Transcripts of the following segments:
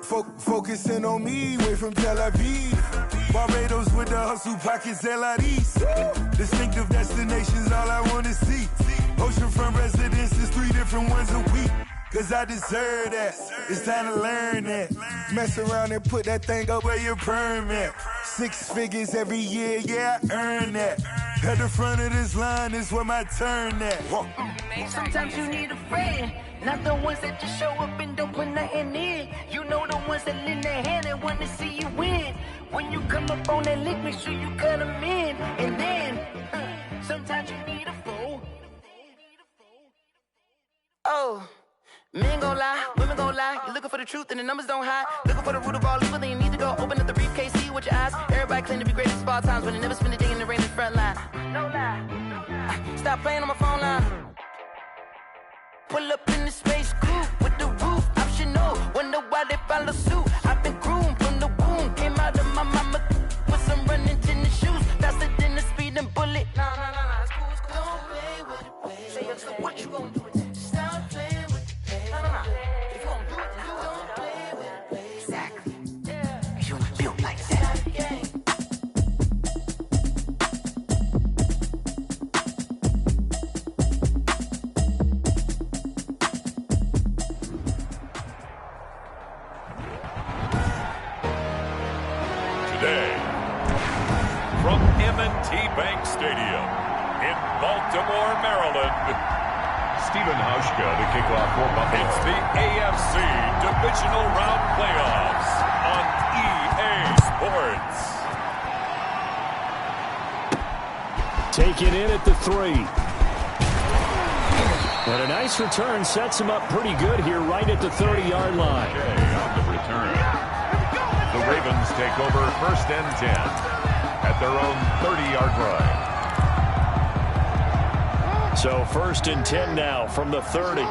Focusing on me, way from Tel Aviv. Barbados with the hustle pockets, LIDs. Distinctive destinations, all I wanna see. Oceanfront residences, 3 different ones a week. Cause I deserve that, it's time to learn that. Mess around and put that thing up where your permit. 6 figures every year, yeah, I earn that. At the front of this line is where my turn at. Sometimes you need a friend, not the ones that just show up and don't put nothing in. You know the ones that lend their hand and want to see you win. When you come up on that lick, make sure you cut them in. And then, sometimes you need a fool. Oh. Men gon' lie, women gon' lie. You're looking for the truth and the numbers don't hide. Looking for the root of all evil, then you need to go open up the briefcase, see with your eyes. Everybody claim to be great at all times, but they never spend a day in the rain in the front line. No lie. Stop playing on my phone line. Pull up in the space coupe with the roof optional. Wonder why they follow suit. I've been groomed from the womb. Came out of my mama with some running tennis shoes. Faster than the speeding bullet. Nah, it's cool, it's cool. Don't play with it, baby. Say, so what you gon' do with it? Stop playing with it. If you don't do it, then you don't play with it, baby. Exactly. Yeah. You ain't built like that. Today, from M&T Bank Stadium in Baltimore, Maryland, Stephen Hauschka to kick off for Buffalo. It's the AFC Divisional Round Playoffs on EA Sports. Taken in at the 3. And a nice return sets him up pretty good here right at the 30-yard line. Okay, on the return. The Ravens take over 1st and 10 at their own 30-yard line. So 1st and 10 now from the 30.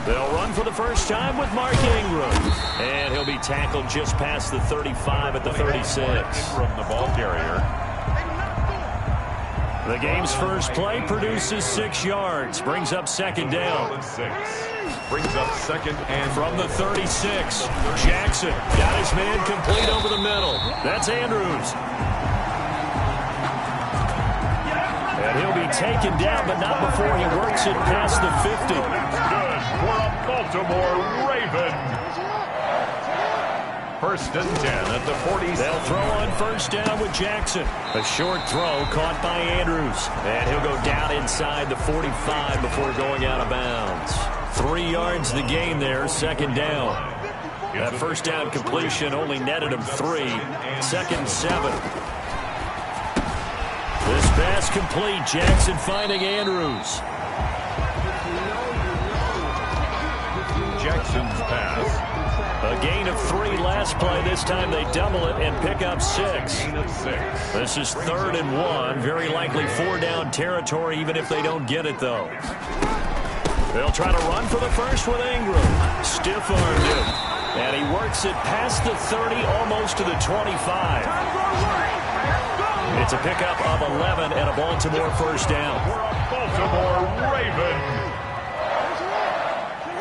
They'll run for the first time with Mark Ingram. And he'll be tackled just past the 35 at the 36. Ingram, the ball carrier. The game's first play produces 6 yards. Brings up 2nd down. 6. Brings up 2nd and from the 36. Jackson got his man complete over the middle. That's Andrews. And he'll be taken down, but not before he works it past the 50. Good for a Baltimore Raven. 1st and 10 at the 40. They'll throw on 1st down with Jackson. A short throw caught by Andrews. And he'll go down inside the 45 before going out of bounds. 3 yards the gain there, 2nd down. That 1st down completion only netted him 3. 2nd 7. This pass complete. Jackson finding Andrews. Jackson's pass. A gain of 3 last play. This time they double it and pick up 6. Gain of 6. This is 3rd and 1. Very likely 4-down territory, even if they don't get it, though. They'll try to run for the first with Ingram. Stiff-armed him. And he works it past the 30, almost to the 25. It's a pickup of 11 and a Baltimore 1st down. For a Baltimore Raven.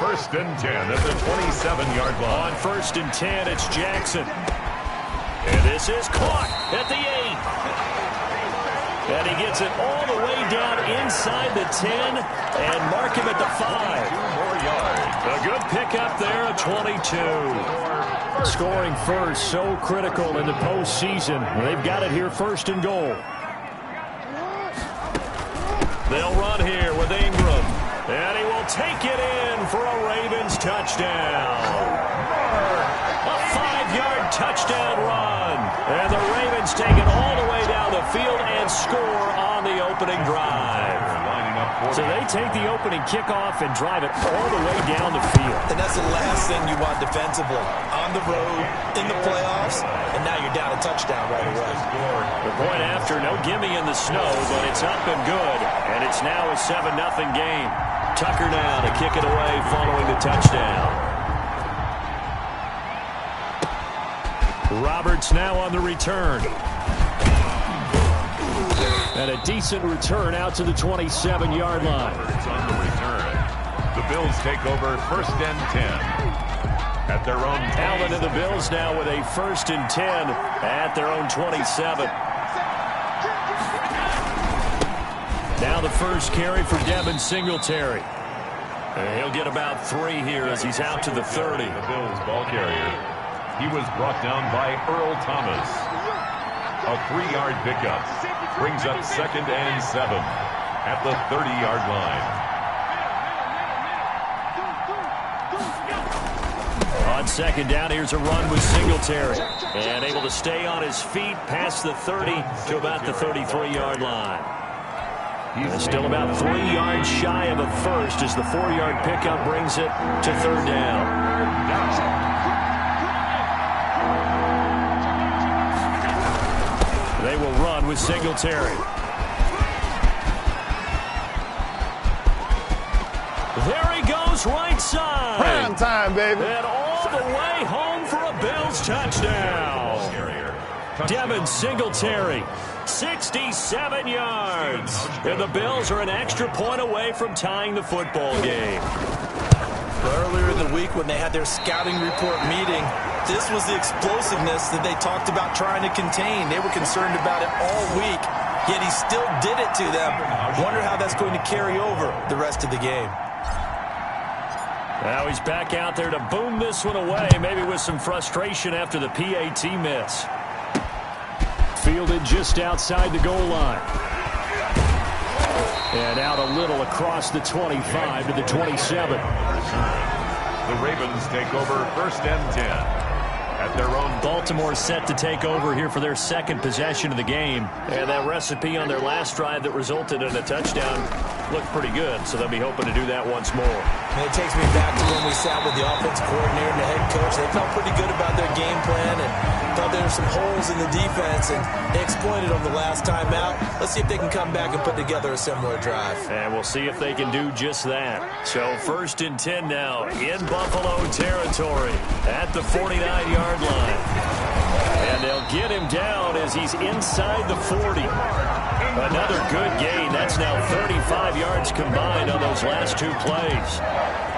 1st and 10 at the 27-yard line. On 1st and 10, it's Jackson. And this is caught at the 8. And he gets it all the way down inside the 10 and mark him at the 5. 2 more yards. A good pickup there, a 22. Scoring first, so critical in the postseason. They've got it here 1st and goal. They'll run here with Ingram. And he will take it in for a Ravens touchdown. A 5-yard touchdown run. And the Ravens take it all the way down the field and score on the opening drive. So they take the opening kickoff and drive it all the way down the field. And that's the last thing you want defensively. On the road, in the playoffs, and now you're down a touchdown right away. The point after, no gimme in the snow, but it's up and good. And it's now a 7-0 game. Tucker now to kick it away following the touchdown. Roberts now on the return. And a decent return out to the 27-yard line. It's on the return. The Bills take over 1st and 10 at their own 27. Allen and the Bills now with a 1st and 10 at their own 27. Now the first carry for Devin Singletary. He'll get about 3 here as he's out to the 30. The Bills ball carrier. He was brought down by Earl Thomas. A 3-yard pickup. Brings up 2nd and 7 at the 30-yard line. On 2nd down, here's a run with Singletary. And able to stay on his feet past the 30 to about the 33-yard line. He's still about 3 yards shy of a first as the 4-yard pickup brings it to 3rd down. They will run with Singletary. There he goes, right side. Prime time, baby. And all the way home for a Bills touchdown. Devin Singletary, 67 yards. And the Bills are an extra point away from tying the football game. Earlier in the week when they had their scouting report meeting, this was the explosiveness that they talked about trying to contain. They were concerned about it all week, yet he still did it to them. Wonder how that's going to carry over the rest of the game. Now he's back out there to boom this one away, maybe with some frustration after the PAT miss. Fielded just outside the goal line. And out a little across the 25 to the 27. The Ravens take over 1st and 10 at their own. Baltimore set to take over here for their 2nd possession of the game. And that recipe on their last drive that resulted in a touchdown looked pretty good, so they'll be hoping to do that once more. And it takes me back to when we sat with the offensive coordinator and the head coach. They felt pretty good about their game plan and thought there were some holes in the defense, and they exploited them the last time out. Let's see if they can come back and put together a similar drive. And we'll see if they can do just that. So 1st and 10 now in Buffalo territory at the 49-yard line. And they'll get him down as he's inside the 40. Another good gain. That's now 35 yards combined on those last 2 plays.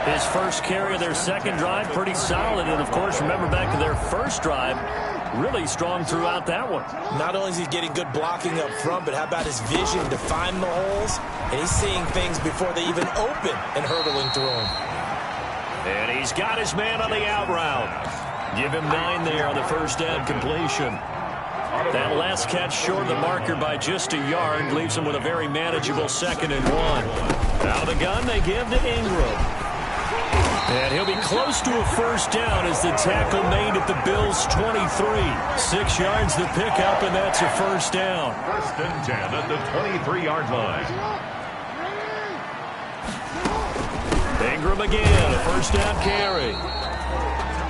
His first carry of their 2nd drive, pretty solid. And, of course, remember back to their first drive, really strong throughout that one. Not only is he getting good blocking up front, but how about his vision to find the holes? And he's seeing things before they even open and hurtling through them. And he's got his man on the out route. Give him 9 there on the first down completion. That last catch short of the marker by just a yard leaves him with a very manageable 2nd and 1. Out of the gun, they give to Ingram. And he'll be close to a first down as the tackle made at the Bills' 23. 6 yards the pickup, and that's a first down. 1st and 10 at the 23-yard line. Ingram again, a first down carry.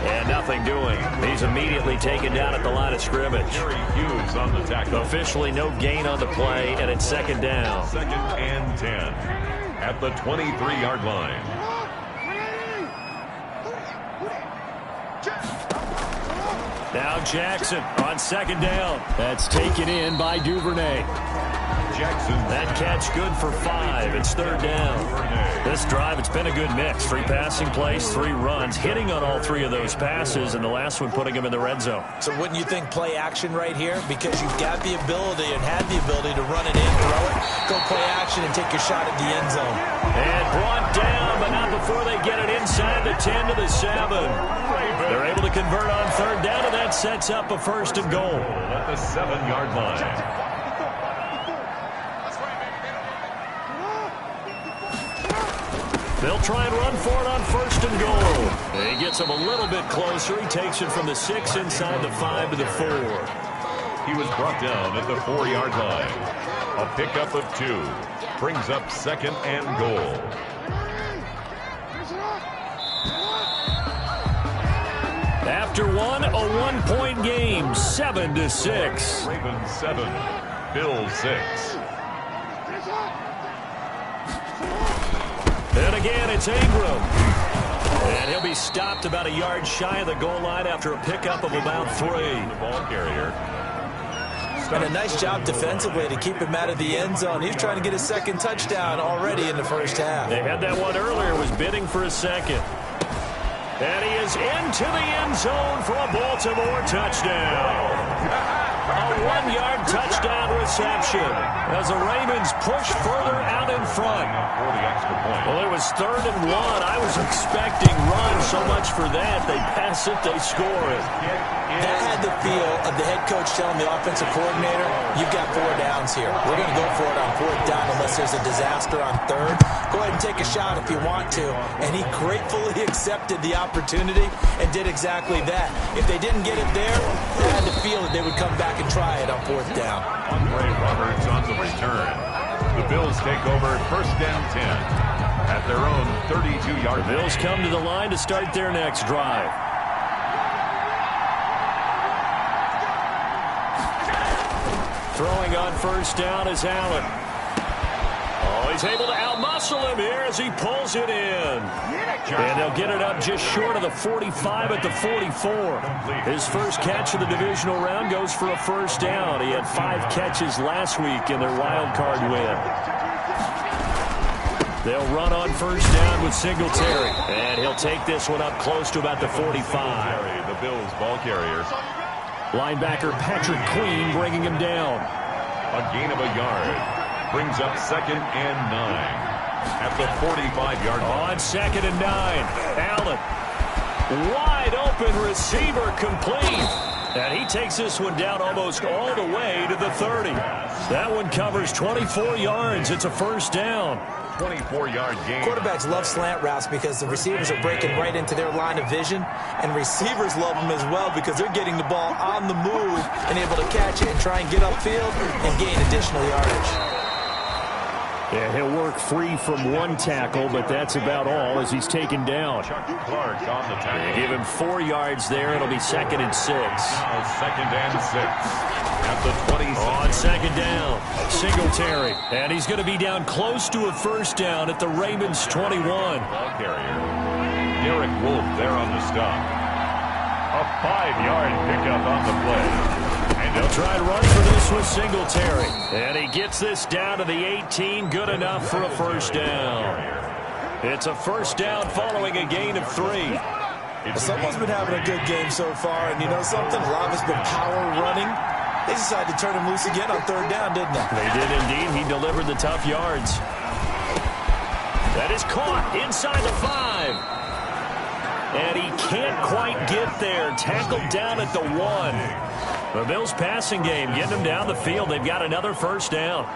And nothing doing. He's immediately taken down at the line of scrimmage. Jerry Hughes on the tackle. Officially no gain on the play, and it's 2nd down. 2nd and 10 at the 23-yard line. Now Jackson on 2nd down. That's taken in by Duvernay. Jackson. That catch good for 5. It's 3rd down. This drive, it's been a good mix. 3 passing plays, 3 runs, hitting on all 3 of those passes, and the last one putting him in the red zone. So wouldn't you think play action right here? Because you've got the ability and had the ability to run it in, throw it, go play action, and take your shot at the end zone. And brought down, but not before they get it inside the 10 to the 7. They're able to convert on 3rd down, and that sets up a 1st and goal. At the 7-yard line. They'll try and run for it on 1st and goal. He gets him a little bit closer. He takes it from the 6 inside the 5 to the 4. He was brought down at the 4-yard line. A pickup of 2. Brings up 2nd and goal. After one, a 1-point game, 7-6. Ravens 7, Bills 6. And again, it's Ingram. And he'll be stopped about a yard shy of the goal line after a pickup of about 3. The ball carrier. And a nice job defensively to keep him out of the end zone. He's trying to get his second touchdown already in the first half. They had that one earlier, was bidding for a second. And he is into the end zone for a Baltimore touchdown. A 1-yard touchdown reception as the Ravens push further out in front. Well, it was 3rd and 1. I was expecting run so much for that. They pass it, they score it. That had the feel of the head coach telling the offensive coordinator, you've got 4 downs here. We're going to go for it on 4th down unless there's a disaster on 3rd. Go ahead and take a shot if you want to. And he gratefully accepted the opportunity and did exactly that. If they didn't get it there, they had the feel that they would come back and try it on 4th down. Andre Roberts on the return. The Bills take over 1st and 10 at their own 32-yard line. Bills come to the line to start their next drive. Throwing on 1st down is Allen. Oh, he's able to outmuscle him here as he pulls it in. And they'll get it up just short of the 45 at the 44. His first catch of the divisional round goes for a 1st down. He had 5 catches last week in their wild card win. They'll run on 1st down with Singletary. And he'll take this one up close to about the 45. The Bills ball carrier. Linebacker Patrick Queen bringing him down. A gain of a yard. Brings up 2nd and 9 at the 45-yard line. On 2nd and 9, Allen. Wide open receiver complete. And he takes this one down almost all the way to the 30. That one covers 24 yards. It's a 1st down. 24-yard gain. Quarterbacks love slant routes because the receivers are breaking right into their line of vision, and receivers love them as well because they're getting the ball on the move and able to catch it and try and get upfield and gain additional yardage. Yeah, he'll work free from 1 tackle, but that's about all as he's taken down. Chuck Clark on the tackle. Give him 4 yards there. It'll be 2nd and 6. Now 2nd and 6 at the 26. On 2nd down, Singletary. And he's going to be down close to a 1st down at the Ravens 21. Ball carrier. Derek Wolfe there on the stop. A 5-yard pickup on the play. And they'll try to run for this with Singletary. And he gets this down to the 18. Good enough for a 1st down. It's a 1st down following a gain of 3. Someone's been having a good game so far, and you know something? A lot of it's been power running. They decided to turn him loose again on 3rd down, didn't they? They did indeed. He delivered the tough yards. That is caught inside the 5. And he can't quite get there. Tackled down at the 1. The Bills passing game getting them down the field. They've got another 1st down.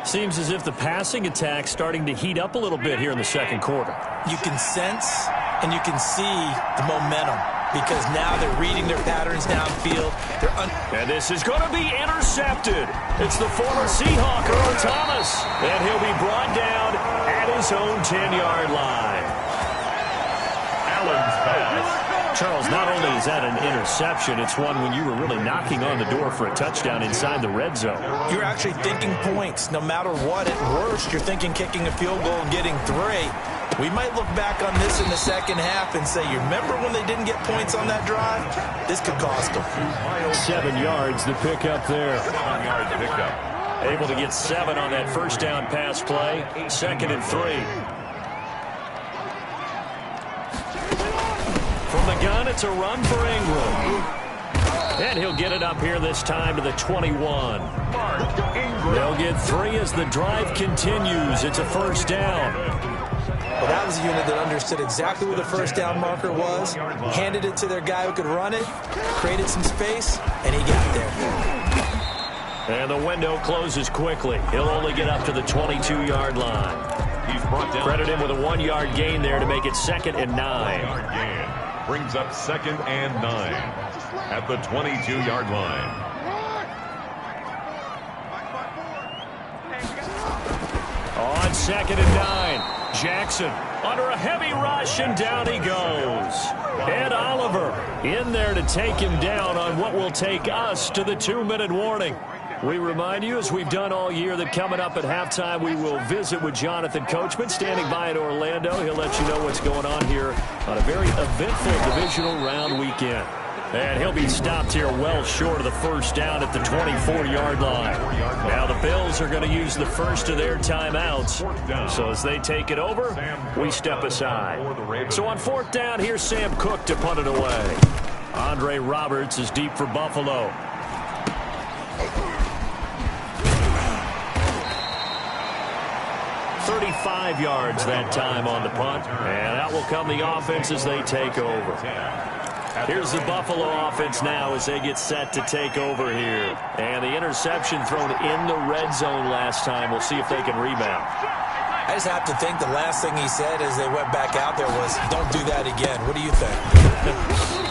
Seems as if the passing attack's starting to heat up a little bit here in the 2nd quarter. You can sense and you can see the momentum because now they're reading their patterns downfield. And this is going to be intercepted. It's the former Seahawk, Earl Thomas. And he'll be brought down at his own 10-yard line. Allen's pass. Charles, not only is that an interception, it's one when you were really knocking on the door for a touchdown inside the red zone. You're actually thinking points. No matter what, at worst, you're thinking kicking a field goal and getting 3. We might look back on this in the 2nd half and say, you remember when they didn't get points on that drive? This could cost them. 7 yards, the pickup there. 7-yard pickup. Able to get 7 on that 1st down pass play. 2nd and 3. From the gun, it's a run for Ingram. And he'll get it up here this time to the 21. They'll get 3 as the drive continues. It's a 1st down. Well, that was a unit that understood exactly where the 1st down marker was, handed it to their guy who could run it, created some space, and he got there. And the window closes quickly. He'll only get up to the 22-yard line. He's brought down. Credit him with a 1-yard gain there to make it 2nd and 9. 1-yard gain. Brings up 2nd and 9 at the 22-yard line. On 2nd and 9, Jackson under a heavy rush, and down he goes. Ed Oliver in there to take him down on what will take us to the 2-minute warning. We remind you, as we've done all year, that coming up at halftime, we will visit with Jonathan Coachman, standing by in Orlando. He'll let you know what's going on here on a very eventful divisional round weekend. And he'll be stopped here well short of the first down at the 24-yard line. Now the Bills are going to use the first of their timeouts. So as they take it over, we step aside. So on fourth down, here's Sam Cook to punt it away. Andre Roberts is deep for Buffalo. "35 yards that time on the punt. And out will come the offense as they take over. Here's the Buffalo offense now as they get set to take over here. And the interception thrown in the red zone last time. We'll see if they can rebound. I just have to think the last thing he said as they went back out there was, "Don't do that again." What do you think?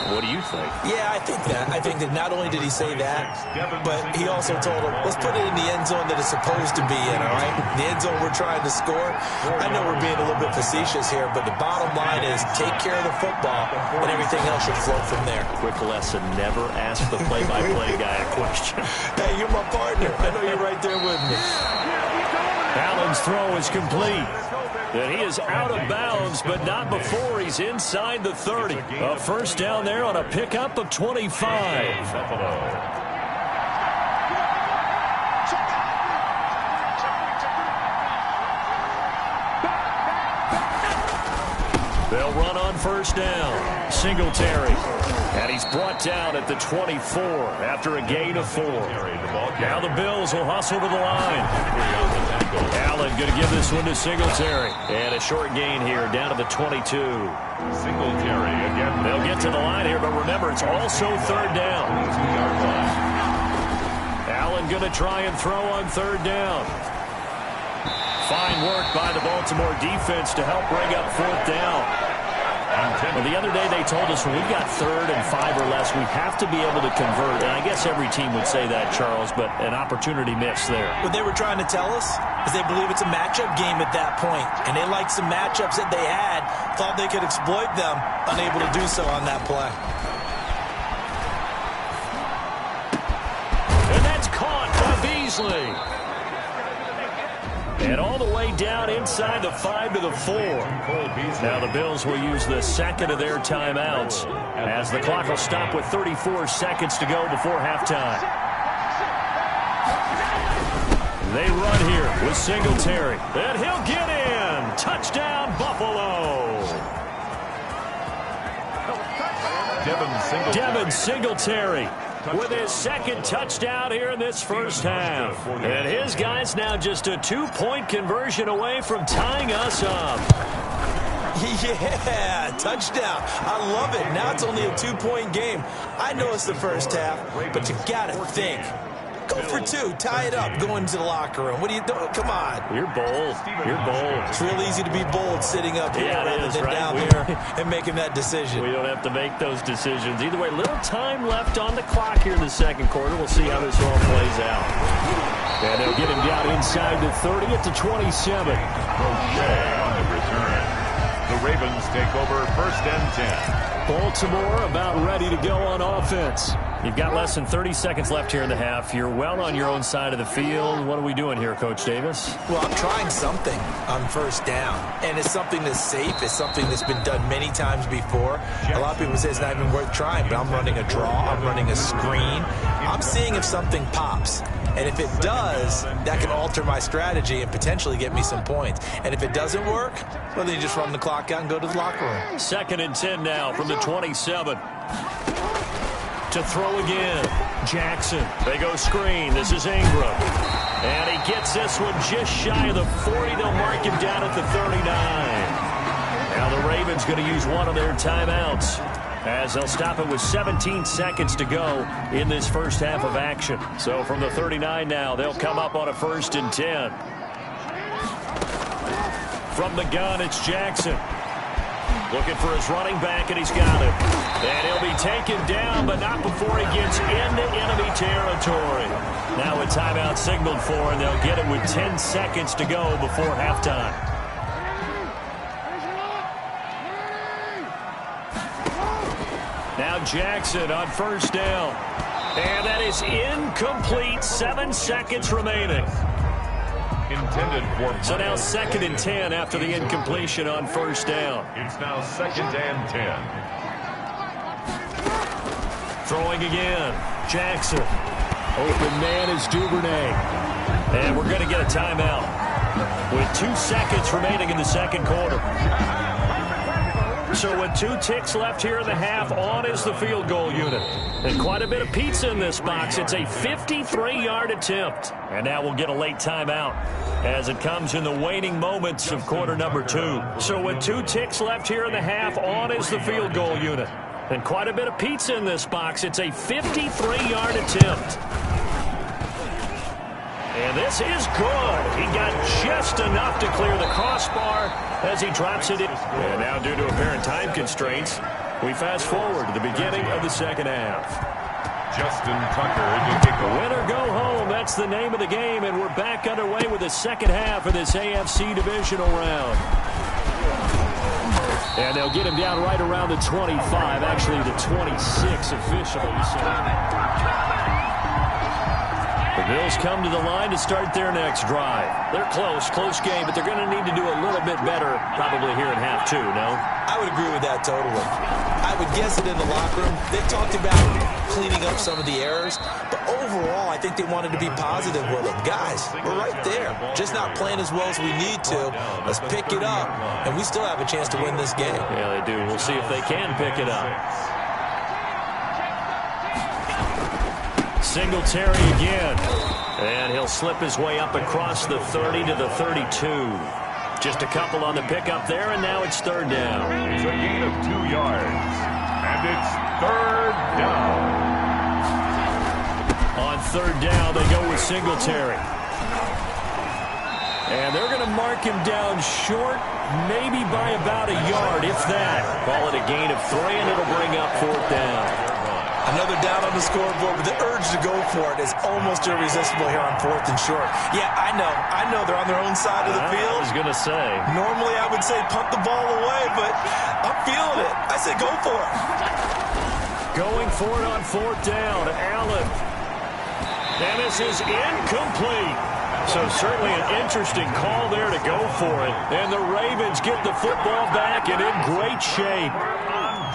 What do you think? Yeah, I think that. I think that not only did he say that, but he also told him, let's put it in the end zone that it's supposed to be in, all right? The end zone we're trying to score. I know we're being a little bit facetious here, but the bottom line is take care of the football, and everything else should flow from there. Quick lesson, never ask the play-by-play guy a question. Hey, you're my partner. I know you're right there with me. Allen's throw is complete. And he is out of bounds, but not before he's inside the 30. A first down there on a pickup of 25. They'll run on first down. Singletary. And he's brought down at the 24 after a gain of 4. Now the Bills will hustle to the line. Allen going to give this one to Singletary. And a short gain here down to the 22. Singletary again. They'll get to the line here, but remember, it's also third down. Allen going to try and throw on third down. Fine work by the Baltimore defense to help bring up fourth down. Well, the other day they told us when we've got 3rd and 5 or less, we have to be able to convert. And I guess every team would say that, Charles, but an opportunity missed there. What they were trying to tell us is they believe it's a matchup game at that point. And they liked some matchups that they had, thought they could exploit them, unable to do so on that play. And that's caught by Beasley. And all the way down inside the 5 to the 4. Now the Bills will use the second of their timeouts as the clock will stop with 34 seconds to go before halftime. They run here with Singletary. And he'll get in. Touchdown, Buffalo. Devin Singletary with his second touchdown here in this first half. And his guys now just a 2-point conversion away from tying us up. Yeah, touchdown. I love it. Now it's only a 2-point game. I know it's the first half, but you got to think. Go for 2. Tie it up. Go into the locker room. What are you doing? Come on. You're bold. You're bold. It's real easy to be bold sitting up here rather than right? down there and making that decision. We don't have to make those decisions. Either way, little time left on the clock here in the second quarter. We'll see how this all plays out. And they'll get him down inside the 30 at the 27. Crochet on the return. The Ravens take over 1st and 10. Baltimore about ready to go on offense. You've got less than 30 seconds left here in the half. You're well on your own side of the field. What are we doing here, Coach Davis? Well, I'm trying something on first down, and it's something that's safe. It's something that's been done many times before. A lot of people say it's not even worth trying, but I'm running a draw. I'm running a screen. I'm seeing if something pops. And if it does, that can alter my strategy and potentially get me some points. And if it doesn't work, well, then you just run the clock out and go to the locker room. 2nd and 10 now from the 27. To throw again. Jackson. They go screen. This is Ingram. And he gets this one just shy of the 40. They'll mark him down at the 39. Now the Ravens going to use one of their timeouts, as they'll stop it with 17 seconds to go in this first half of action. So from the 39 now, they'll come up on a 1st and 10. From the gun, it's Jackson. Looking for his running back, and he's got it. And he'll be taken down, but not before he gets into enemy territory. Now a timeout signaled for, and they'll get it with 10 seconds to go before halftime. Now Jackson on first down. And that is incomplete. 7 seconds remaining. Intended for so now 2nd and 10 after the incompletion on first down. It's now 2nd and 10. Throwing again. Jackson. Open man is Duvernay. And we're going to get a timeout with 2 seconds remaining in the second quarter. So with 2 ticks left here in the half, on is the field goal unit. And quite a bit of pizza in this box. It's a 53-yard attempt. And now we'll get a late timeout as it comes in the waning moments of quarter number 2. So with 2 ticks left here in the half, on is the field goal unit. And quite a bit of pizza in this box. It's a 53-yard attempt. And this is good. He got just enough to clear the crossbar as he drops it in. And now due to apparent time constraints, we fast forward to the beginning of the second half. Justin Tucker to kick off. Win or go home, that's the name of the game, and we're back underway with the second half of this AFC divisional round. And they'll get him down right around the 25, actually the 26 officially. So the Bills come to the line to start their next drive. They're close game, but they're going to need to do a little bit better probably here in half 2, no? I would agree with that totally. I would guess it in the locker room. They talked about cleaning up some of the errors, but overall, I think they wanted to be positive with them. Guys, we're right there. Just not playing as well as we need to. Let's pick it up, and we still have a chance to win this game. Yeah, they do. We'll see if they can pick it up. Singletary again. And he'll slip his way up across the 30 to the 32. Just a couple on the pickup there, and now it's third down. It's a gain of 2 yards. And it's third down. On third down, they go with Singletary. And they're going to mark him down short, maybe by about a yard, if that. Call it a gain of 3, and it'll bring up fourth down. Another down on the scoreboard, but the urge to go for it is almost irresistible here on 4th and short. Yeah, I know they're on their own side of the field. I was going to say. Normally I would say punt the ball away, but I'm feeling it. I say go for it. Going for it on fourth down, Allen. And this is incomplete. So certainly an interesting call there to go for it. And the Ravens get the football back and in great shape.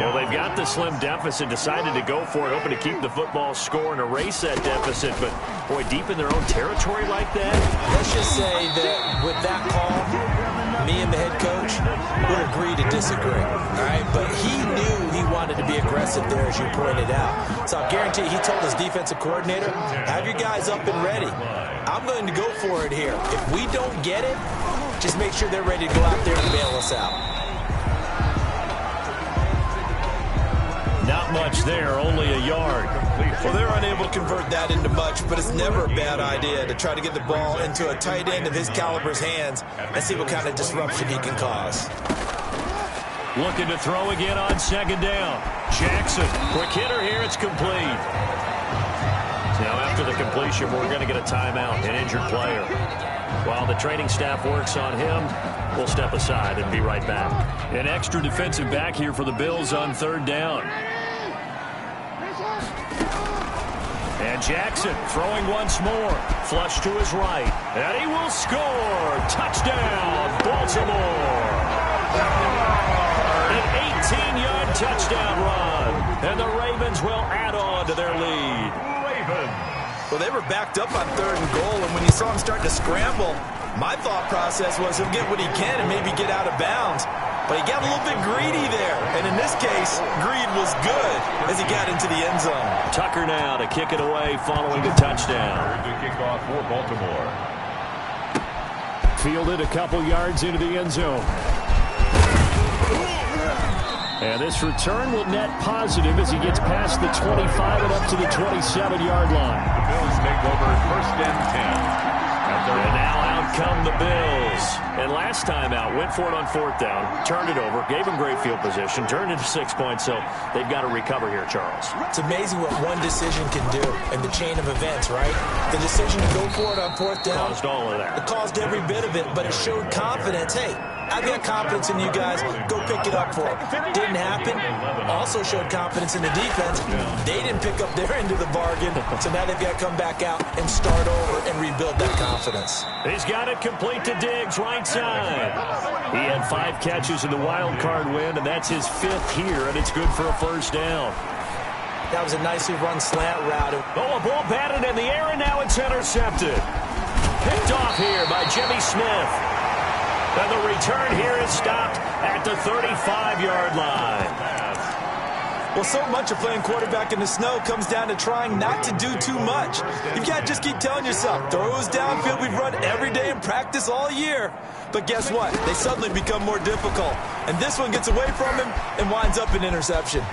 Well, they've got the slim deficit, decided to go for it, hoping to keep the football score and erase that deficit. But, boy, deep in their own territory like that. Let's just say that with that call, me and the head coach would agree to disagree. All right, but he knew he wanted to be aggressive there, as you pointed out. So I guarantee he told his defensive coordinator, have your guys up and ready. I'm going to go for it here. If we don't get it, just make sure they're ready to go out there and bail us out. Not much there, only a yard. Well, they're unable to convert that into much, but it's never a bad idea to try to get the ball into a tight end of his caliber's hands and see what kind of disruption he can cause. Looking to throw again on second down. Jackson, quick hitter here, it's complete. Now after the completion, we're going to get a timeout, an injured player. While the training staff works on him, we'll step aside and be right back. An extra defensive back here for the Bills on third down. And Jackson throwing once more. Flush to his right. And he will score. Touchdown, Baltimore. An 18-yard touchdown run. And the Ravens will add on to their lead. Well, they were backed up on 3rd and goal, and when you saw him start to scramble, my thought process was he'll get what he can and maybe get out of bounds. But he got a little bit greedy there. And in this case, greed was good as he got into the end zone. Tucker now to kick it away following the touchdown. To kick off for Baltimore. Fielded a couple yards into the end zone. And this return will net positive as he gets past the 25 and up to the 27-yard line. The Bills take over 1st and 10. And now out come the Bills. And last time out, went for it on 4th down, turned it over, gave him great field position, turned it to 6 points, so they've got to recover here, Charles. It's amazing what one decision can do in the chain of events, right? The decision to go for it on 4th down. Caused all of that. It caused every bit of it, but it showed confidence. Hey, I've got confidence in you guys. Go pick it up for it. Didn't happen. Also showed confidence in the defense. They didn't pick up their end of the bargain, so now they've got to come back out and start over and rebuild that confidence. He's got it complete to Diggs, right side. He had 5 catches in the wild card win, and that's his 5th here, and it's good for a first down. That was a nicely run slant route. Oh, a ball batted in the air, and now it's intercepted. Picked off here by Jimmy Smith. And the return here is stopped at the 35-yard line. Well, so much of playing quarterback in the snow comes down to trying not to do too much. You can't just keep telling yourself, throws downfield we've run every day in practice all year. But guess what? They suddenly become more difficult. And this one gets away from him and winds up an interception.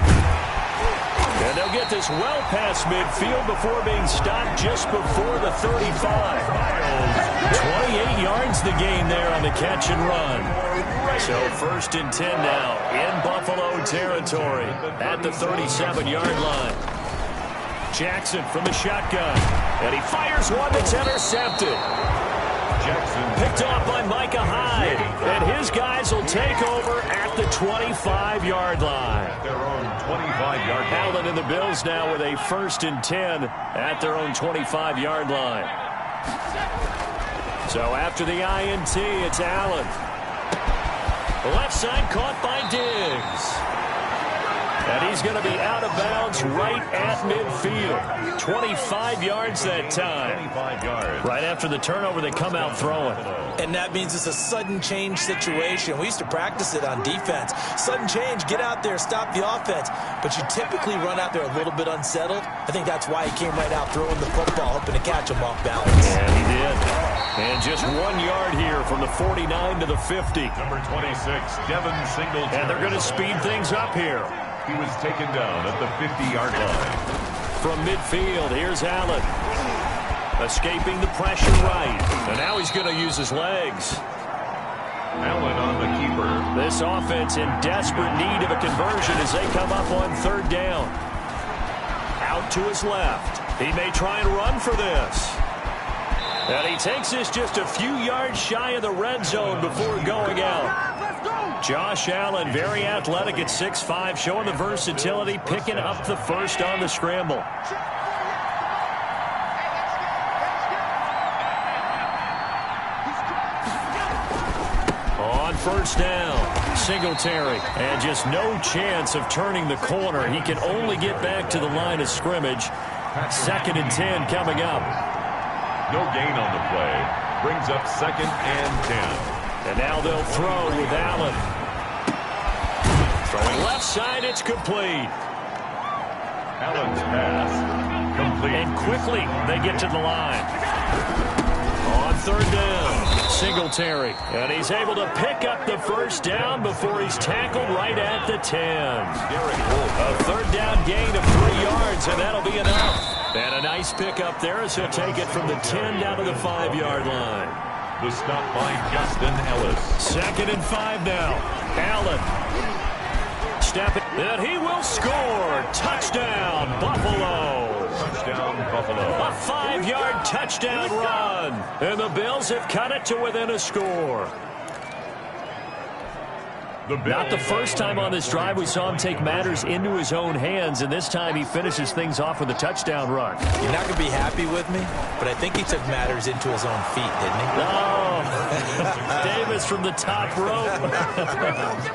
And they'll get this well past midfield before being stopped just before the 35. 28 yards the gain there on the catch and run. So 1st and 10 now in Buffalo territory at the 37-yard line. Jackson from the shotgun. And he fires one that's intercepted. Jackson picked off by Micah Hyde. And his guys will take over at the 25-yard line. At their own 25-yard line. Allen and the Bills now with a 1st and 10 at their own 25-yard line. So after the INT, it's Allen. Left side caught by Diggs. And he's going to be out of bounds right at midfield. 25 yards that time. 25 yards. Right after the turnover, they come out throwing. And that means it's a sudden change situation. We used to practice it on defense. Sudden change, get out there, stop the offense. But you typically run out there a little bit unsettled. I think that's why he came right out throwing the football, hoping to catch him off balance. And he did. And just 1 yard here from the 49 to the 50. Number 26, Devin Singletary. And they're going to speed things up here. He was taken down at the 50-yard line. From midfield, here's Allen. Escaping the pressure right. And now he's going to use his legs. Allen on the keeper. This offense in desperate need of a conversion as they come up on 3rd down. Out to his left. He may try and run for this. And he takes this just a few yards shy of the red zone before going out. Josh Allen, very athletic at 6'5", showing the versatility, picking up the first on the scramble. On 1st down, Singletary, and just no chance of turning the corner. He can only get back to the line of scrimmage. 2nd and 10 coming up. No gain on the play. Brings up 2nd and 10. And now they'll throw with Allen. Throwing left side, it's complete. Allen's pass complete. And quickly they get to the line. On 3rd down, Singletary. And he's able to pick up the first down before he's tackled right at the 10. A 3rd down gain of 3 yards, and that'll be enough. And a nice pickup there as he'll take it from the 10 down to the 5-yard line. The stop by Justin Ellis. 2nd and 5 now. Allen. Stepping. And he will score. Touchdown, Buffalo. Touchdown, Buffalo. A 5-yard touchdown run. And the Bills have cut it to within a score. Not the first time on this drive we saw him take matters into his own hands, and this time he finishes things off with a touchdown run. You're not going to be happy with me, but I think he took matters into his own feet, didn't he? Oh, Davis from the top rope.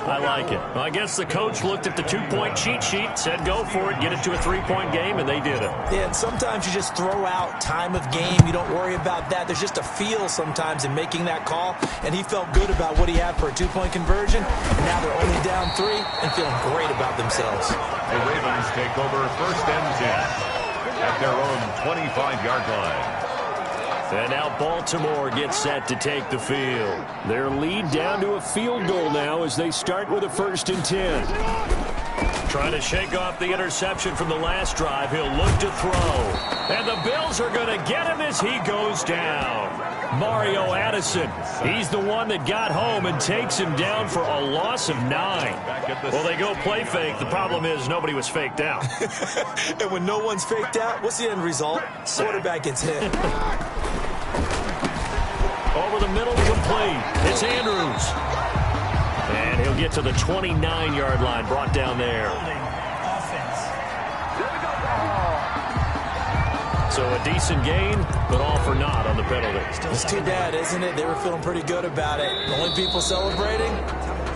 I like it. Well, I guess the coach looked at the 2-point cheat sheet, said go for it, get it to a 3-point game, and they did it. Yeah, and sometimes you just throw out time of game. You don't worry about that. There's just a feel sometimes in making that call, and he felt good about what he had for a 2-point conversion. Now they're only down 3 and feeling great about themselves. The Ravens take over 1st and 10 at their own 25-yard line. And now Baltimore gets set to take the field. Their lead down to a field goal now as they start with a 1st and 10. Trying to shake off the interception from the last drive. He'll look to throw. And the Bills are going to get him as he goes down. Mario Addison, he's the one that got home and takes him down for a loss of 9. Well, they go play fake. The problem is nobody was faked out. And when no one's faked out, what's the end result? Quarterback gets hit. Over the middle, complete. It's Andrews. And he'll get to the 29-yard line, brought down there. So a decent gain, but all for naught on the penalty. It's too bad, isn't it? They were feeling pretty good about it. The only people celebrating,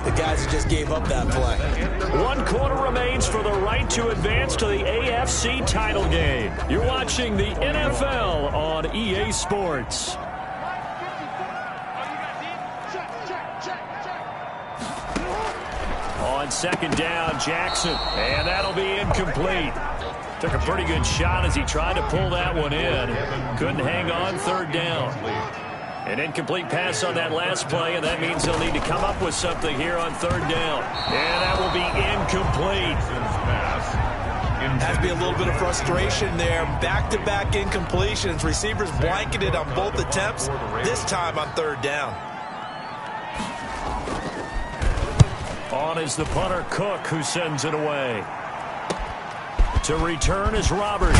the guys that just gave up that play. 1 quarter remains for the right to advance to the AFC title game. You're watching the NFL on EA Sports. On second down, Jackson, and that'll be incomplete. Took a pretty good shot as he tried to pull that one in. Couldn't hang on, third down. An incomplete pass on that last play, and that means he'll need to come up with something here on third down. And that will be incomplete. Has to be a little bit of frustration there. Back-to-back incompletions. Receivers blanketed on both attempts, this time on third down. On is the punter, Cook, who sends it away. To return is Roberts.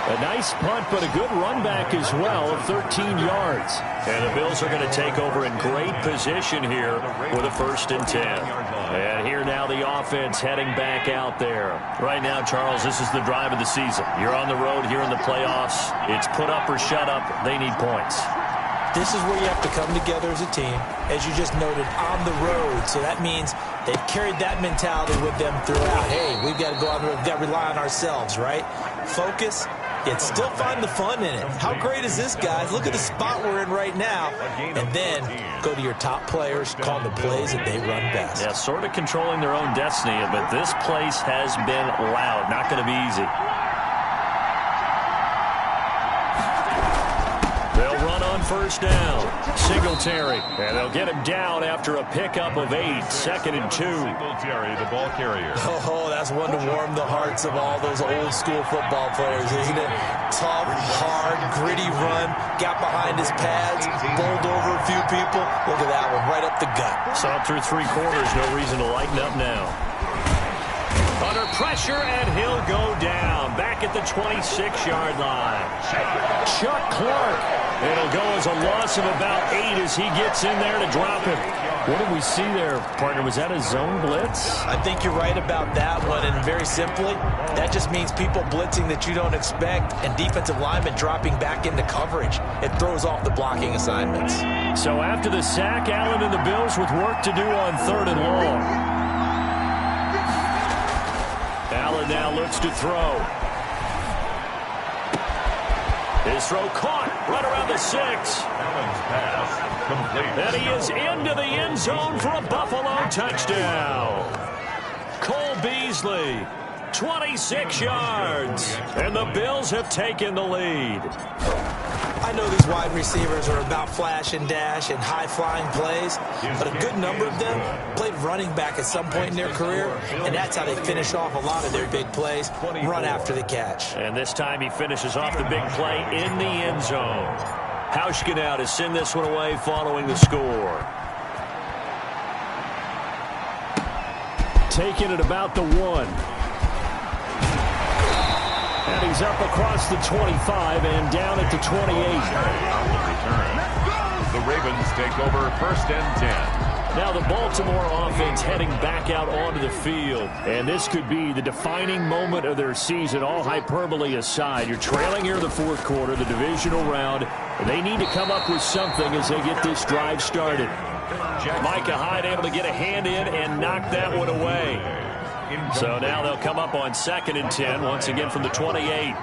A nice punt, but a good run back as well of 13 yards. And the Bills are going to take over in great position here with a 1st and 10. And here now the offense heading back out there. Right now, Charles, this is the drive of the season. You're on the road here in the playoffs. It's put up or shut up. They need points. This is where you have to come together as a team, as you just noted, on the road. So that means they've carried that mentality with them throughout. Hey, we've got to go out there, we've got to rely on ourselves, right? Focus, yet still find the fun in it. How great is this, guys? Look at the spot we're in right now. And then go to your top players, call the plays that they run best. Yeah, sort of controlling their own destiny, but this place has been loud. Not going to be easy. They'll run on first down. Singletary. And they'll get him down after a pickup of 8. 2nd and 2. Singletary, the ball carrier. Oh, that's one to warm the hearts of all those old school football players, isn't it? Tough, hard, gritty run. Got behind his pads. Bowled over a few people. Look at that one, right up the gut. Saw it through 3 quarters. No reason to lighten up now. Under pressure, and he'll go down. Back at the 26-yard line. Chuck Clark. It'll go as a loss of about 8 as he gets in there to drop him. What did we see there, partner? Was that a zone blitz? I think you're right about that one, and very simply, that just means people blitzing that you don't expect and defensive linemen dropping back into coverage. It throws off the blocking assignments. So after the sack, Allen and the Bills with work to do on 3rd and long. Allen now looks to throw. His throw caught right around the 6. Allen's pass complete. And he is into the end zone for a Buffalo touchdown. Cole Beasley, 26 yards. And the Bills have taken the lead. I know these wide receivers are about flash and dash and high-flying plays, but a good number of them played running back at some point in their career, and that's how they finish off a lot of their big plays, run after the catch. And this time he finishes off the big play in the end zone. Hauschka now to send this one away following the score. Taking it about the 1. And he's up across the 25 and down at the 28. The Ravens take over 1st and 10. Now the Baltimore offense heading back out onto the field. And this could be the defining moment of their season, all hyperbole aside. You're trailing here in the 4th quarter, the divisional round. And they need to come up with something as they get this drive started. Micah Hyde able to get a hand in and knock that one away. So now they'll come up on 2nd and 10, once again from the 28.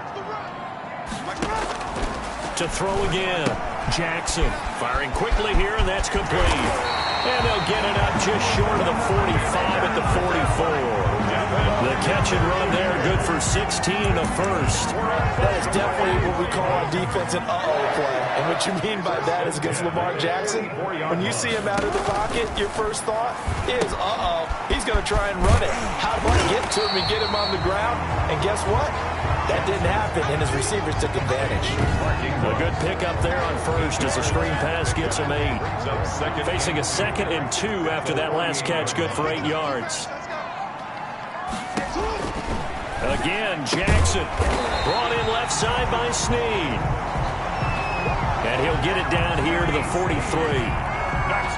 To throw again. Jackson firing quickly here, and that's complete. And they'll get it up just short of the 45 at the 44. The catch and run there, good for 16 and a 1st. That is definitely what we call on defense an uh-oh play. And what you mean by that is against Lamar Jackson, when you see him out of the pocket, your first thought is, uh-oh, he's going to try and run it. How do I get to him and get him on the ground? And guess what? That didn't happen, and his receivers took advantage. A good pickup there on 1st as a screen pass gets him 8. Facing a 2nd and 2 after that last catch, good for 8 yards. Again, Jackson brought in left side by Snead. And he'll get it down here to the 43.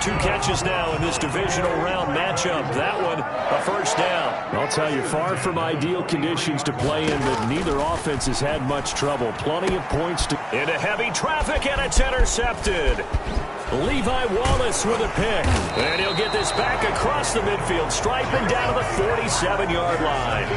2 catches now in this divisional round matchup. That one, a 1st down. I'll tell you, far from ideal conditions to play in, but neither offense has had much trouble. Plenty of points to... Into heavy traffic, and it's intercepted. Levi Wallace with a pick. And he'll get this back across the midfield stripe and down to the 47-yard line.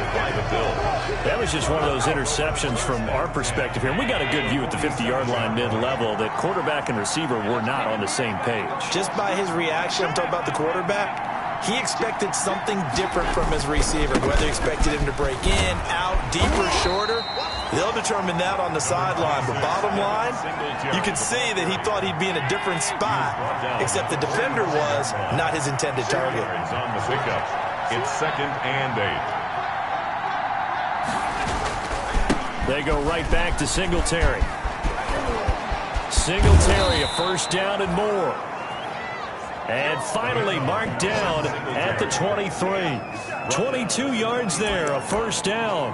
That was just one of those interceptions from our perspective here. And we got a good view at the 50-yard line mid-level that quarterback and receiver were not on the same page. Just by his reaction, I'm talking about the quarterback, he expected something different from his receiver, whether he expected him to break in, out, deeper, shorter. They'll determine that on the sideline. But bottom line, you can see that he thought he'd be in a different spot, except the defender was not his intended target. On the pickup. It's 2nd and 8. They go right back to Singletary. Singletary, a first down and more. And finally marked down at the 23. 22 yards there, a first down.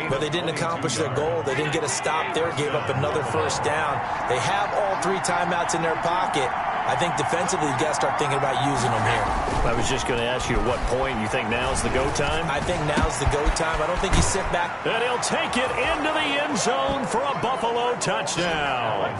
But they didn't accomplish their goal. They didn't get a stop there, gave up another first down. They have all 3 timeouts in their pocket. I think defensively, you got to start thinking about using them here. I was just going to ask you at what point you think now's the go time? I think now's the go time. I don't think you sit back. And he'll take it into the end zone for a Buffalo touchdown.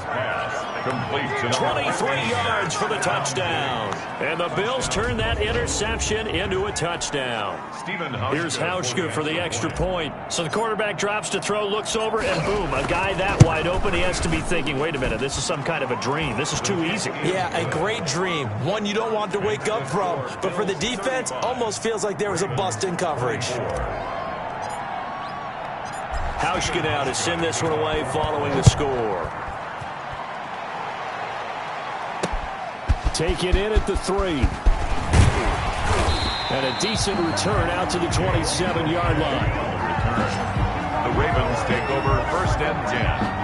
Complete. 23 yards for the touchdown. And the Bills turn that interception into a touchdown. Here's Hauschka for the extra point. So the quarterback drops to throw, looks over, and boom, a guy that wide open. He has to be thinking, wait a minute, this is some kind of a dream. This is too easy. Yeah, a great dream. One you don't want to wake up from. But for the defense, almost feels like there was a bust in coverage. Hauschka now to send this one away following the score. Take it in at the 3. And a decent return out to the 27-yard line. The Ravens take over 1st and 10.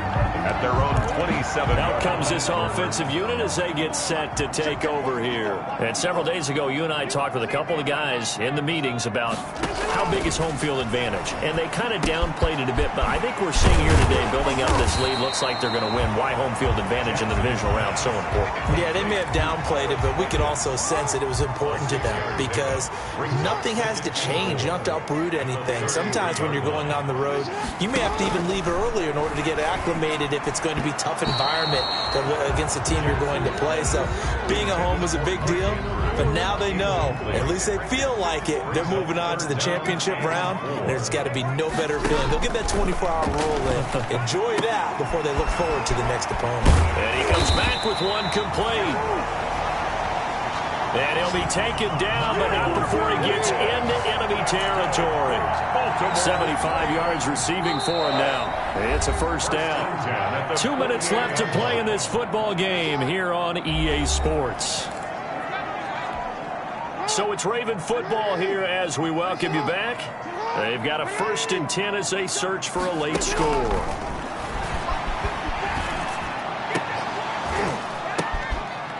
At their own 27. Out comes this offensive unit as they get set to take over here. And several days ago, you and I talked with a couple of guys in the meetings about how big is home field advantage. And they kind of downplayed it a bit, but I think we're seeing here today, building up this lead, looks like they're going to win. Why home field advantage in the divisional round so important? Yeah, they may have downplayed it, but we could also sense that it was important to them because nothing has to change. You don't have to uproot anything. Sometimes when you're going on the road, you may have to even leave earlier in order to get acclimated if it's going to be a tough environment against the team you're going to play. So being at home was a big deal, but now they know, at least they feel like it, they're moving on to the championship round. There's got to be no better feeling. They'll get that 24-hour rule in. Enjoy that before they look forward to the next opponent. And he comes back with one complete. And he'll be taken down, but not before he gets into enemy territory. 75 yards receiving for him now. It's a first down. 2 minutes left to play in this football game here on EA Sports. So it's Raven football here as we welcome you back. They've got a 1st and 10 as they search for a late score.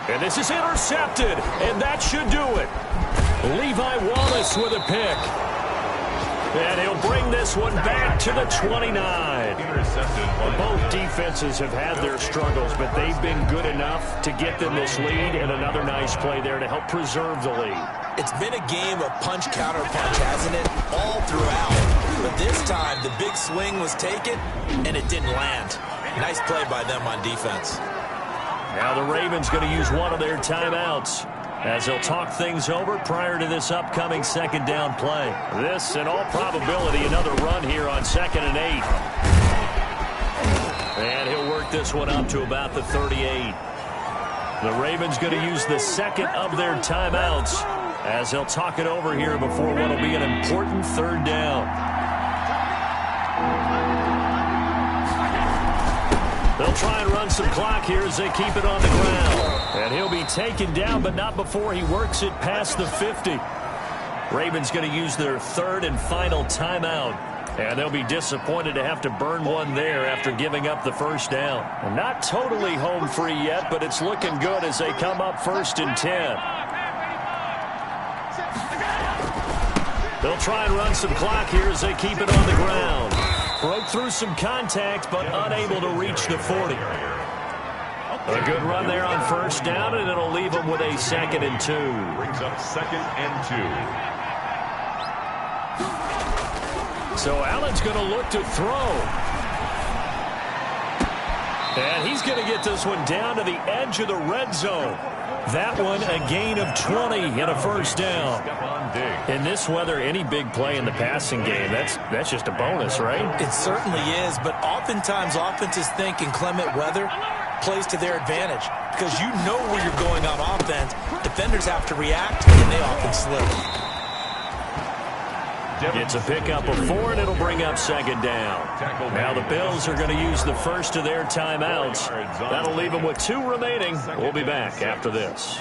And this is intercepted, and that should do it. Levi Wallace with a pick. And he'll bring this one back to the 29. Both defenses have had their struggles, but they've been good enough to get them this lead, and another nice play there to help preserve the lead. It's been a game of punch, counter, punch, hasn't it? All throughout. But this time, the big swing was taken, and it didn't land. Nice play by them on defense. Now the Ravens going to use one of their timeouts as they'll talk things over prior to this upcoming 2nd down play. This, in all probability, another run here on 2nd and 8. And he'll work this one up to about the 38. The Ravens going to use the 2nd of their timeouts as they'll talk it over here before what will be an important 3rd down. They'll try and run some clock here as they keep it on the ground. And he'll be taken down, but not before he works it past the 50. Ravens going to use their 3rd and final timeout. And they'll be disappointed to have to burn one there after giving up the first down. And not totally home free yet, but it's looking good as they come up 1st and 10. They'll try and run some clock here as they keep it on the ground. Broke through some contact, but unable to reach the 40. A good run there on 1st down, and it'll leave them with a 2nd and 2. Brings up 2nd and 2. So Allen's going to look to throw. And he's going to get this one down to the edge of the red zone. That one, a gain of 20 and a first down. In this weather, any big play in the passing game, that's just a bonus, right? It certainly is, but oftentimes offenses think in clement weather plays to their advantage because you know where you're going on offense. Defenders have to react, and they often slip. It's a pickup of 4, and it'll bring up second down. Now the Bills are going to use the first of their timeouts. That'll leave them with 2 remaining. We'll be back after this.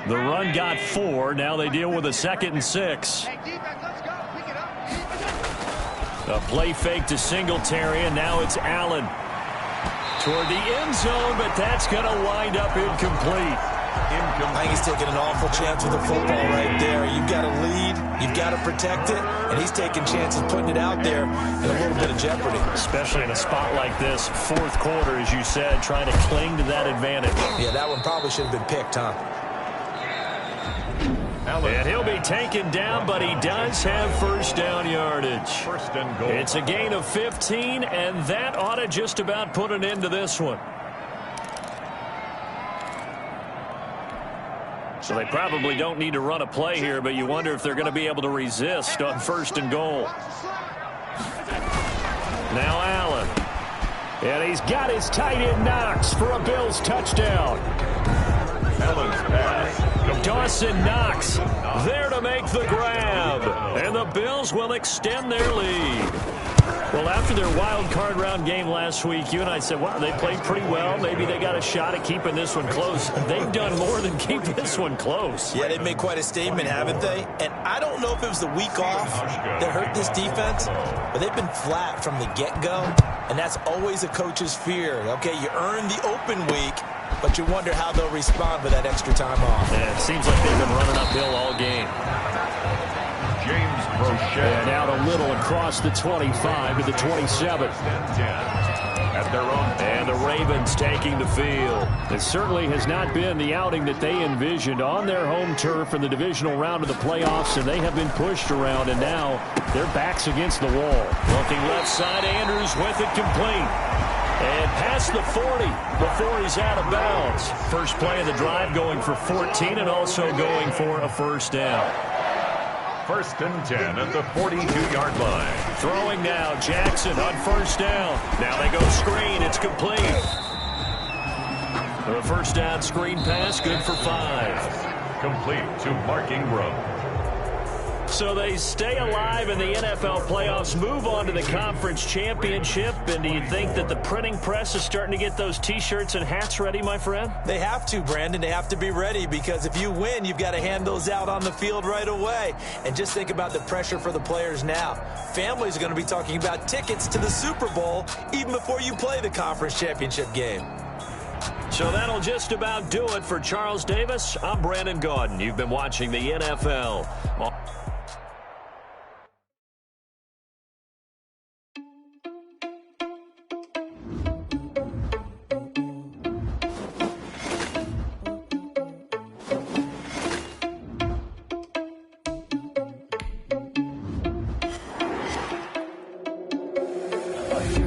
The run got 4. Now they deal with a 2nd and 6. A play fake to Singletary, and now it's Allen. Toward the end zone, but that's going to wind up incomplete. I think he's taking an awful chance with the football right there. You've got to lead, you've got to protect it, and he's taking chances putting it out there in a little bit of jeopardy. Especially in a spot like this, 4th quarter, as you said, trying to cling to that advantage. Yeah, that one probably should have been picked, huh? And he'll be taken down, but he does have first down yardage. First and goal. It's a gain of 15, and that ought to just about put an end to this one. So they probably don't need to run a play here, but you wonder if they're going to be able to resist on first and goal. Now Allen. And he's got his tight end Knox for a Bills touchdown. Allen's pass. Dawson Knox there to make the grab. And the Bills will extend their lead. Well, after their wild card round game last week, you and I said, wow, they played pretty well. Maybe they got a shot at keeping this one close. They've done more than keep this one close. Yeah, they've made quite a statement, haven't they? And I don't know if it was the week off that hurt this defense, but they've been flat from the get-go, and that's always a coach's fear. Okay, you earn the open week, but you wonder how they'll respond with that extra time off. Yeah, it seems like they've been running uphill all game. James Brochet. And out a little across the 25 to the 27. At their own. And the Ravens taking the field. It certainly has not been the outing that they envisioned on their home turf in the divisional round of the playoffs, and they have been pushed around, and now their backs against the wall. Looking left side, Andrews with it complete. And past the 40 before he's out of bounds. First play of the drive going for 14 and also going for a first down. First and 10 at the 42-yard line. Throwing now, Jackson on first down. Now they go screen, it's complete. The first down screen pass, good for 5. Complete to Mark Ingram. So they stay alive in the NFL playoffs, move on to the conference championship. And do you think that the printing press is starting to get those T-shirts and hats ready, my friend? They have to, Brandon. They have to be ready because if you win, you've got to hand those out on the field right away. And just think about the pressure for the players now. Families are going to be talking about tickets to the Super Bowl even before you play the conference championship game. So that'll just about do it for Charles Davis. I'm Brandon Gaudin. You've been watching the NFL.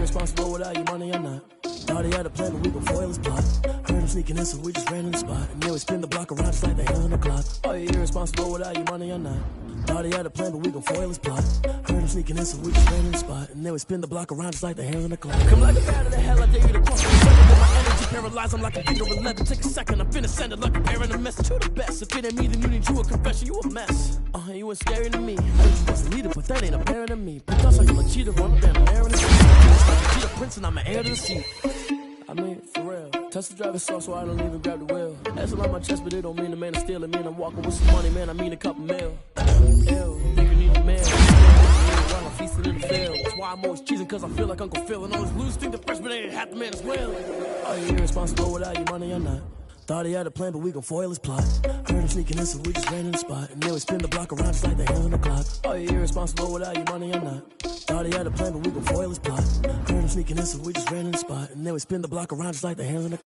Responsible without your money or not. Thought he had a plan, but we gon' foil his plot. Heard him sneaking in, so we just ran in the spot. And then we spin the block around just like the hell on the clock. Are you irresponsible without your money or not? Thought he had a plan, but we gon' foil his plot. Heard him sneaking in, so we just ran in the spot. And then we spin the block around just like the hell on the clock. Come like a bat of the hell, I dare you to cross the second. With my energy paralyzed, I'm like a finger of 11. Take a second, I'm finna send it like a parent a message to the best. If it ain't me, then you need you a confession, you a mess. You ain't scary to me. I think you was a leader, but that ain't apparent to me. But that's like I'm a cheater, run up and I'm airing the street. Cheetah Prince and I'm an heir to the seat. I mean, for real. Touch the driver's soft, so I don't even grab the wheel. That's on my chest, but it don't mean the man is stealing. Man, I'm walking with some money, man. I mean a couple mil. Ew, nigga need a man. While I'm feasting in the field. That's why I'm always cheesing, cause I feel like Uncle Phil. And always lose, think the freshman ain't half the man as well. Are you irresponsible without your money or not? Thought he had a plan, but we gon' foil his plot. Heard him sneaking in, so we just ran in the spot. And then we spin the block around just like the hell on the clock. Are you irresponsible without your money or not? Thought he had a plan, but we gon' foil his plot. Heard him sneaking in, so we just ran in the spot. And then we spin the block around just like the hell on the clock.